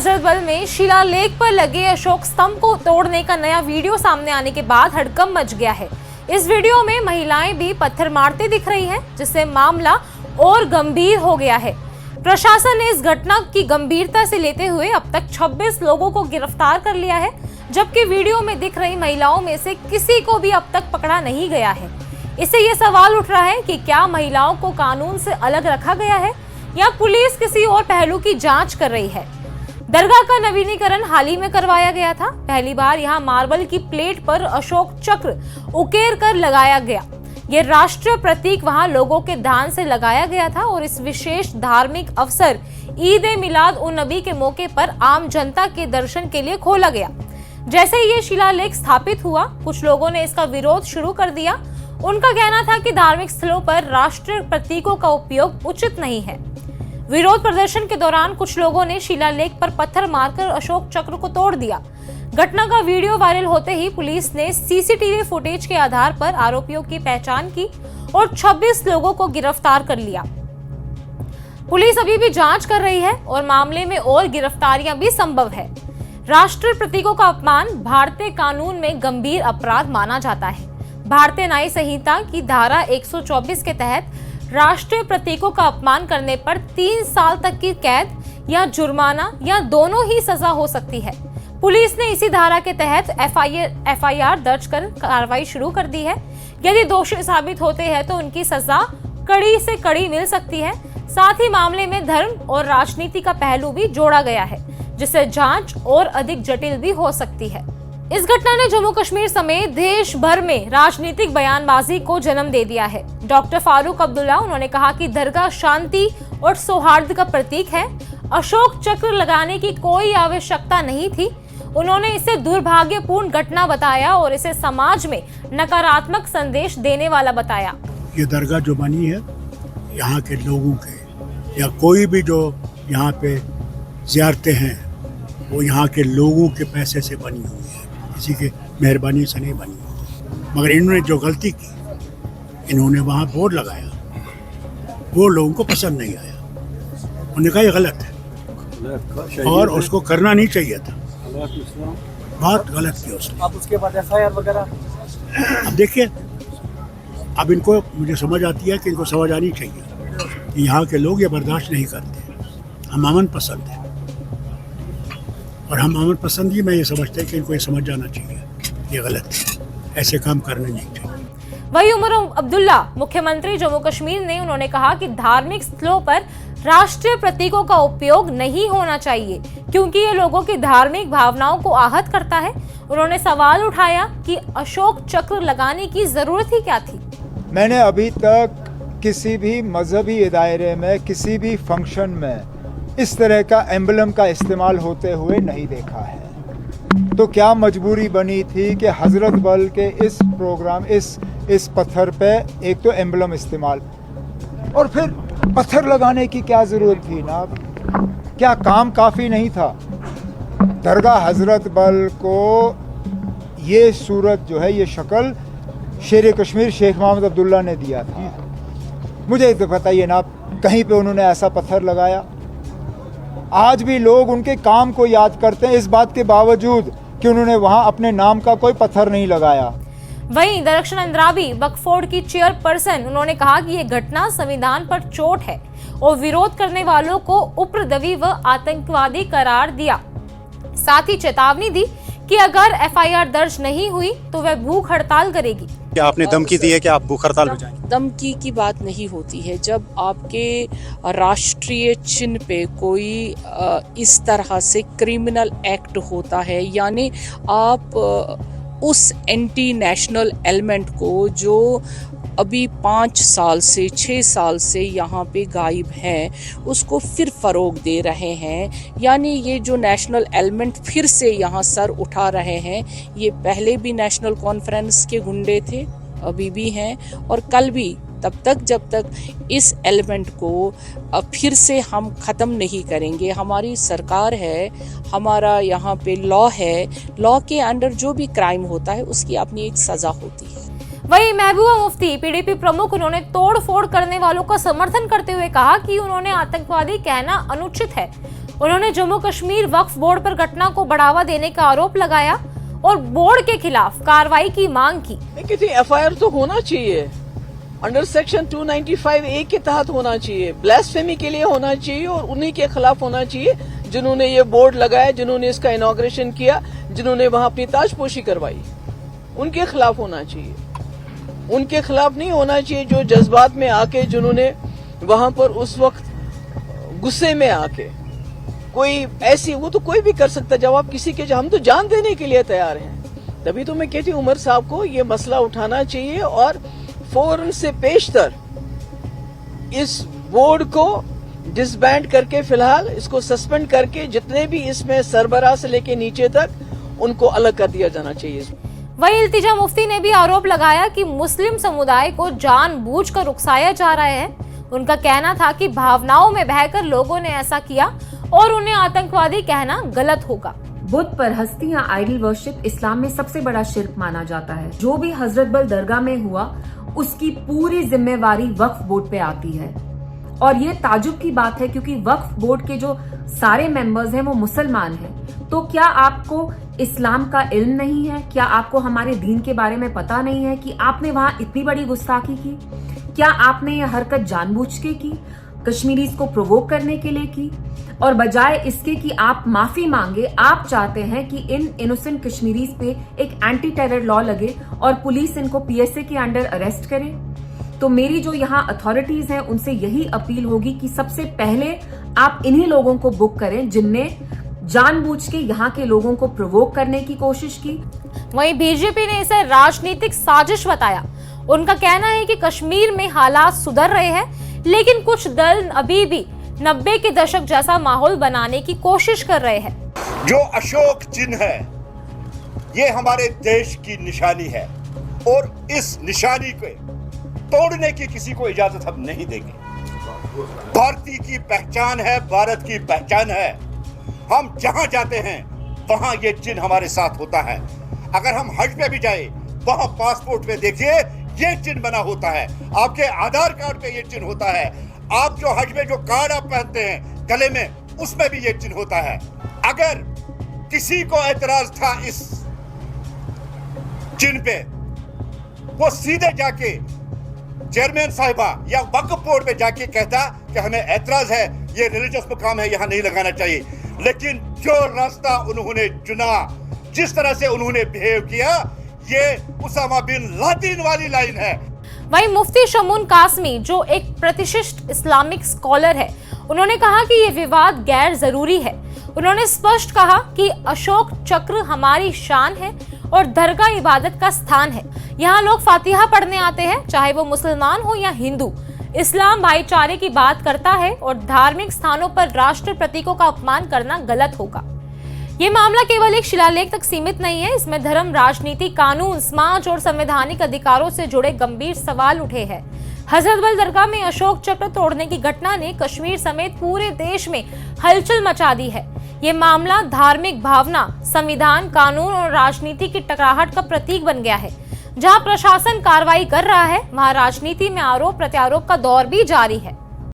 हजरतबल में शिलालेख पर लगे अशोक स्तंभ को तोड़ने का नया वीडियो सामने आने के बाद हड़कंप मच गया है। इस वीडियो में महिलाएं भी पत्थर मारते दिख रही हैं, जिससे मामला और गंभीर हो गया है। प्रशासन ने इस घटना की गंभीरता से लेते हुए अब तक 26 लोगों को गिरफ्तार कर लिया है, जबकि वीडियो में दिख रही महिलाओं में से किसी को भी अब तक पकड़ा नहीं गया है। इससे ये सवाल उठ रहा है कि क्या महिलाओं को कानून से अलग रखा गया है या पुलिस किसी और पहलू की जांच कर रही है। दरगाह का नवीनीकरण हाल ही में करवाया गया था। पहली बार यहां मार्बल की प्लेट पर अशोक चक्र उकेर कर लगाया गया। ये राष्ट्रीय प्रतीक वहां लोगों के दान से लगाया गया था और इस विशेष धार्मिक अवसर ईद-ए-मिलाद-उन-नबी के मौके पर आम जनता के दर्शन के लिए खोला गया। जैसे ही ये शिलालेख स्थापित हुआ, कुछ लोगों ने इसका विरोध शुरू कर दिया। उनका कहना था कि धार्मिक स्थलों पर राष्ट्रीय प्रतीकों का उपयोग उचित नहीं है। विरोध प्रदर्शन के दौरान कुछ लोगों ने शिलालेख पर पत्थर मारकर अशोक चक्र को तोड़ दिया। घटना का वीडियो वायरल होते ही पुलिस ने सीसीटीवी फुटेज के आधार पर आरोपियों की पहचान की और 26 लोगों को गिरफ्तार कर लिया। पुलिस अभी भी जांच कर रही है और मामले में और गिरफ्तारियां भी संभव है। राष्ट्रीय प्रतीकों का अपमान भारतीय कानून में गंभीर अपराध माना जाता है। भारतीय न्याय संहिता की धारा 124 के तहत राष्ट्रीय प्रतीकों का अपमान करने पर 3 साल तक की कैद या जुर्माना या दोनों ही सजा हो सकती है। पुलिस ने इसी धारा के तहत एफआईआर दर्ज कर कार्रवाई शुरू कर दी है। यदि दोषी साबित होते हैं तो उनकी सजा कड़ी से कड़ी मिल सकती है। साथ ही मामले में धर्म और राजनीति का पहलू भी जोड़ा गया है, जिससे जांच और अधिक जटिल भी हो सकती है। इस घटना ने जम्मू कश्मीर समेत देश भर में राजनीतिक बयानबाजी को जन्म दे दिया है। डॉक्टर फारूक अब्दुल्ला, उन्होंने कहा कि दरगाह शांति और सौहार्द का प्रतीक है। अशोक चक्र लगाने की कोई आवश्यकता नहीं थी। उन्होंने इसे दुर्भाग्यपूर्ण घटना बताया और इसे समाज में नकारात्मक संदेश देने वाला बताया। ये दरगाह जो बनी है यहाँ के लोगों के या कोई भी जो यहाँ पे ज़ियारतें हैं वो यहाँ के लोगों के पैसे से बनी हुई है, किसी के मेहरबानी से नहीं बनी। मगर इन्होंने जो गलती की, इन्होंने वहाँ बोर्ड लगाया, वो लोगों को पसंद नहीं आया। उन्होंने कहा ये गलत है और उसको करना नहीं चाहिए था। बहुत गलत किया उसने। अब उसके बाद एफआईआर वगैरह अब देखिए, अब इनको मुझे समझ आती है कि इनको समझ आनी चाहिए कि यहाँ के लोग ये बर्दाश्त नहीं करते। हम अमन पसंद है और हम अमन पसंद ही मैं ये समझते हैं कि इनको ये समझ जाना चाहिए ये गलत है, ऐसे काम करने नहीं चाहिए। वही उमर अब्दुल्ला, मुख्यमंत्री जम्मू कश्मीर ने, उन्होंने कहा कि धार्मिक स्थलों पर राष्ट्रीय प्रतीकों का उपयोग नहीं होना चाहिए क्योंकि ये लोगों की धार्मिक भावनाओं को आहत करता है। उन्होंने सवाल उठाया कि अशोक चक्र लगाने की जरूरत ही क्या थी। मैंने अभी तक किसी भी मजहबी दायरे में, किसी भी फंक्शन में इस तरह का एम्बलम का इस्तेमाल होते हुए नहीं देखा है। तो क्या मजबूरी बनी थी कि हजरत बल के इस प्रोग्राम, इस पत्थर पे एक तो एम्बलम इस्तेमाल और फिर पत्थर लगाने की क्या ज़रूरत थी ना? क्या काम काफ़ी नहीं था? दरगाह हजरत बल को ये सूरत जो है, ये शक्ल शेर कश्मीर शेख मोहम्मद अब्दुल्ला ने दिया था। मुझे तो बताइए ना, कहीं पे उन्होंने ऐसा पत्थर लगाया? आज भी लोग उनके काम को याद करते हैं इस बात के बावजूद कि उन्होंने वहां अपने नाम का कोई पत्थर नहीं लगाया। वहीं दरख्शन अंद्राबी, वक्फ बोर्ड की चेयरपर्सन, उन्होंने कहा कि ये घटना संविधान पर चोट है और विरोध करने वालों को उपद्रवी व आतंकवादी करार दिया। साथ ही चेतावनी दी कि अगर एफआईआर दर्ज नहीं हुई तो वह भूख हड़ताल करेगी। क्या आपने धमकी दी है कि आप भूख हड़ताल पे जाएंगे? धमकी की बात नहीं होती है। जब आपके राष्ट्रीय चिन्ह पे कोई इस तरह से क्रिमिनल एक्ट होता है, यानी आप उस एंटी नेशनल एलिमेंट को जो अभी 5 साल से 6 साल से यहाँ पे गायब है, उसको फिर फ़रोग दे रहे हैं। यानी ये जो नेशनल एलिमेंट फिर से यहाँ सर उठा रहे हैं। ये पहले भी नेशनल कॉन्फ्रेंस के गुंडे थे, अभी भी हैं और कल भी, तब तक जब तक इस एलिमेंट को फिर से हम ख़त्म नहीं करेंगे। हमारी सरकार है, हमारा यहाँ पे लॉ है, लॉ के अंडर जो भी क्राइम होता है उसकी अपनी एक सज़ा होती है। वहीं महबूबा मुफ्ती, पीडीपी प्रमुख, उन्होंने तोड़ फोड़ करने वालों का समर्थन करते हुए कहा कि उन्होंने आतंकवादी कहना अनुचित है। उन्होंने जम्मू कश्मीर वक्फ बोर्ड पर घटना को बढ़ावा देने का आरोप लगाया और बोर्ड के खिलाफ कार्रवाई की मांग की। लेकिन एफआईआर तो होना चाहिए, अंडर सेक्शन 295A के तहत होना चाहिए, ब्लास्फेमी के लिए होना चाहिए और उन्हीं के खिलाफ होना चाहिए जिन्होंने ये बोर्ड लगाया, जिन्होंने इसका इनॉग्रेशन किया, जिन्होंने वहां अपनी ताजपोशी करवाई, उनके खिलाफ होना चाहिए। उनके खिलाफ नहीं होना चाहिए जो जज्बात में आके, जिन्होंने वहां पर उस वक्त गुस्से में आके कोई ऐसी, वो तो कोई भी कर सकता है। जब आप किसी के, हम तो जान देने के लिए तैयार हैं। तभी तो मैं कहती हूँ उमर साहब को ये मसला उठाना चाहिए और फौरन से पेशतर इस बोर्ड को डिसबैंड करके, फिलहाल इसको सस्पेंड करके, जितने भी इसमें सरबराह से लेके नीचे तक उनको अलग कर दिया जाना चाहिए। वहीं इल्तिजा मुफ्ती ने भी आरोप लगाया कि मुस्लिम समुदाय को जानबूझकर उकसाया जा रहा है। उनका कहना था कि भावनाओं में बहकर लोगों ने ऐसा किया और उन्हें आतंकवादी कहना गलत होगा। बुत परहस्ती या आइडल वर्शिप इस्लाम में सबसे बड़ा शिर्क माना जाता है। जो भी हजरत बल दरगाह में हुआ उसकी पूरी जिम्मेवारी वक्फ बोर्ड पे आती है और ये ताजुब की बात है क्योंकि वक्फ बोर्ड के जो सारे मेंबर्स हैं वो मुसलमान हैं। तो क्या आपको इस्लाम का इल्म नहीं है? क्या आपको हमारे दीन के बारे में पता नहीं है कि आपने वहां इतनी बड़ी गुस्ताखी की? क्या आपने ये हरकत जानबूझ के की, कश्मीरीज को प्रोवोक करने के लिए की? और बजाय इसके कि आप माफी मांगे, आप चाहते हैं कि इन इनोसेंट कश्मीरीज पे एक एंटी टेरर लॉ लगे और पुलिस इनको पीएसए के अंडर अरेस्ट करे। तो मेरी जो यहाँ अथॉरिटीज हैं उनसे यही अपील होगी कि सबसे पहले आप इन्हीं लोगों को बुक करें जिनने जानबूझ के यहाँ के लोगों को प्रोवोक करने की कोशिश की। वहीं बीजेपी ने इसे राजनीतिक साजिश बताया। उनका कहना है कि कश्मीर में हालात सुधर रहे हैं, लेकिन कुछ दल अभी भी 90 के दशक जैसा माहौल बनाने की कोशिश कर रहे हैं। जो अशोक चिन्ह है ये हमारे देश की निशानी है और इस निशानी को तोड़ने की किसी को इजाजत हम नहीं देंगे। भारतीय की पहचान है, भारत की पहचान है। हम जहां जाते हैं वहां ये चिन्ह हमारे साथ होता है। अगर हम हज पे भी जाए वहां पासपोर्ट पे देखिए ये चिन्ह बना होता है, आपके आधार कार्ड पे ये चिन्ह होता है, आप जो हज में जो कार्ड आप पहनते हैं गले में उसमें भी ये चिन्ह होता है। अगर किसी को एतराज था इस चिन्ह पे, वो सीधे जाके चेयरमैन साहिबा या वक्फ बोर्ड पे जाके कहता कि हमें एतराज है, ये रिलीजियस मुकाम है, यहां नहीं लगाना चाहिए। लेकिन जो रास्ता उन्होंने चुना, जिस तरह से उन्होंने बिहेव किया, ये उसामा बिन लादेन वाली लाइन है। वहीं मुफ्ती शमून कासमी जो एक प्रतिष्ठित इस्लामिक स्कॉलर है, उन्होंने कहा कि ये विवाद गैर जरूरी है। उन्होंने स्पष्ट कहा कि अशोक चक्र हमारी शान है और दरगाह इबादत का स्थान है। यहाँ लोग फातिहा पढ़ने आते हैं, चाहे वो मुसलमान हो या हिंदू। इस्लाम भाईचारे की बात करता है और धार्मिक स्थानों पर राष्ट्र प्रतीकों का अपमान करना गलत होगा। ये मामला केवल एक शिलालेख तक सीमित नहीं है, इसमें धर्म, राजनीति, कानून, समाज और संवैधानिक अधिकारों से जुड़े गंभीर सवाल उठे हैं। हजरत बल दरगाह में अशोक चक्र तोड़ने की घटना ने कश्मीर समेत पूरे देश में हलचल मचा दी है। ये मामला धार्मिक भावना, संविधान, कानून और राजनीति की टकराहट का प्रतीक बन गया है। जहां प्रशासन कार्रवाई कर रहा है, वहां राजनीति में आरोप प्रत्यारोप का दौर भी जारी है।